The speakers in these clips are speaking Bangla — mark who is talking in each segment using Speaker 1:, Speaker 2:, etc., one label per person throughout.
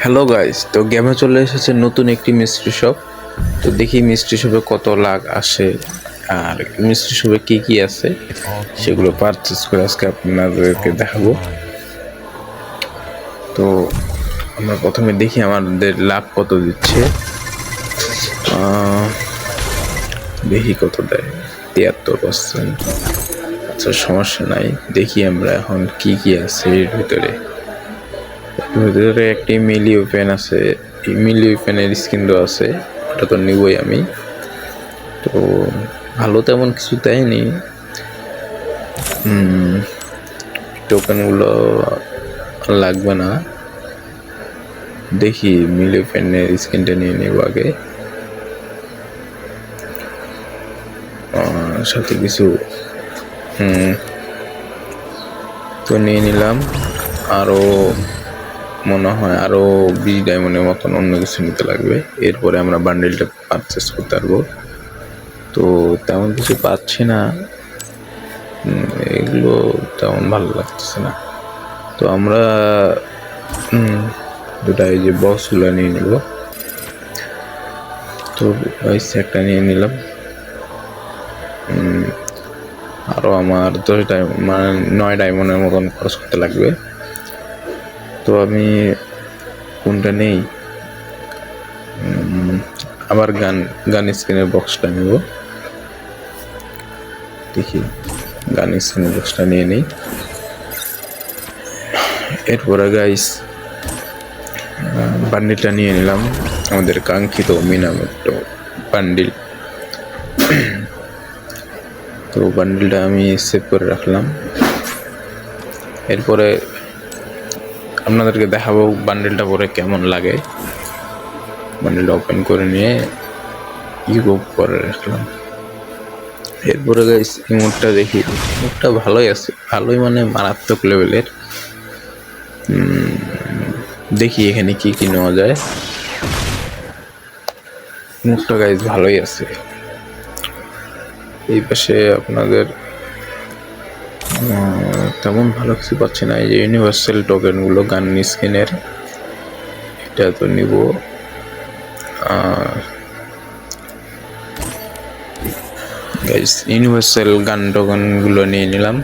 Speaker 1: হ্যালো গাইস, তো গেমে চলে এসেছে নতুন একটি মিস্ট্রি শপ। তো দেখি মিস্ট্রি শপে কত লাখ আসে আর মিস্ট্রি শপে কি কি আছে সেগুলো পারচেস করে আজকে আপনাদেরকে দেখাবো। তো আমরা প্রথমে দেখি আমাদের লাভ কত দিচ্ছে। দেখি কত দেয়, 73%। আচ্ছা, সমস্যা নাই। দেখি আমরা এখন কি কি আছে এর ভিতরে একটি মিলি ওপেন আছে। মিলি ওপেনের স্কিন দেওয়া আছে, ওটা তো নিবই আমি। তো ভালো তেমন কিছু দেয়নি। টোকেনগুলো লাগবে না। দেখি মিলি ওপেনের স্কিনটা নিয়ে নেব আগে, সাথে কিছু তো নিয়ে নিলাম। আরও মনে হয় আরও 20 ডায়মন্ডের মতন অন্য কিছু নিতে লাগবে, এরপরে আমরা বান্ডেলটা পারচেস করতে পারবো। তো তেমন কিছু পাচ্ছি না, এগুলো তেমন ভালো লাগতেছে না। তো আমরা দুটা এই যে বক্সগুলো নিয়ে নিব। তো ওই সেটটা নিয়ে নিলাম। আরও আমার 10 ডায়মন্ড মানে 9 ডায়মন্ডের মতন খরচ করতে লাগবে। তো আমি কোনটা নেই, আবার গান স্ক্রিনের বক্সটা নেব। দেখি গান স্ক্রিনের বক্সটা নিয়ে নিই। এরপরে গাইস বান্ডিলটা নিয়ে নিলাম, আমাদের কাঙ্ক্ষিত মিনামোটো বান্ডিল। তো বান্ডিলটা আমি সেভ করে রাখলাম। এরপরে আপনাদেরকে দেখাবো বান্ডিলটা পরে কেমন লাগে। বান্ডিলটা ওপেন করে নিয়ে ইউগো করে রাখলাম। এরপরে গাইস ইমোটটা দেখি, ইমোটটা ভালোই আছে, ভালোই মানে মারাত্মক লেভেলের। দেখি এখানে কি কি নেওয়া যায়। ইমোটটা গাইস ভালোই আছে। এই পাশে আপনাদের তেমন ভালো কিছু পাচ্ছি না। এই যে ইউনিভার্সাল টোকেনগুলো গান স্কিনের, এটা তো নিব। গাইস ইউনিভার্সাল গান টোকেনগুলো নিয়ে নিলাম।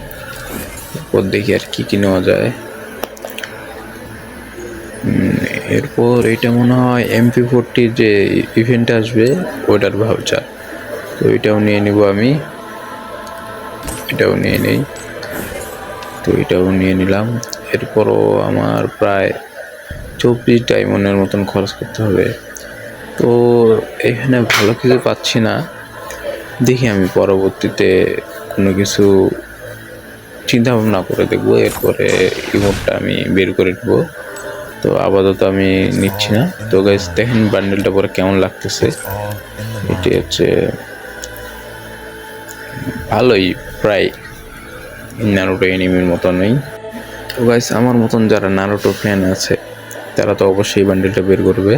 Speaker 1: এরপর দেখি আর কি কি নেওয়া যায়। এরপর এটা মনে হয় MP40 যে ইভেন্ট আসবে ওটার ভাউচার, তো এটাও নিয়ে নিব আমি। এটাও নিয়ে নেই, তো এটাও নিয়ে নিলাম। এরপরও আমার প্রায় 24 ডায়মন্ডের মতন খরচ করতে হবে। তো এখানে ভালো কিছু পাচ্ছি না। দেখি আমি পরবর্তীতে কোনো কিছু চিন্তা ভাবনা করে দেখবো, এরপরে ইমোটটা আমি বের করে দেবো। তো আপাতত আমি নিচ্ছি না। তো গাইস দেখেন বান্ডেলটা পরে কেমন লাগতেছে। এটি হচ্ছে ভালোই, প্রায় নারুটো এনিমির মতনই। তো গাইস আমার মতন যারা নারুটো ফ্যান আছে তারা তো অবশ্যই বান্ডেলটা বের করবে।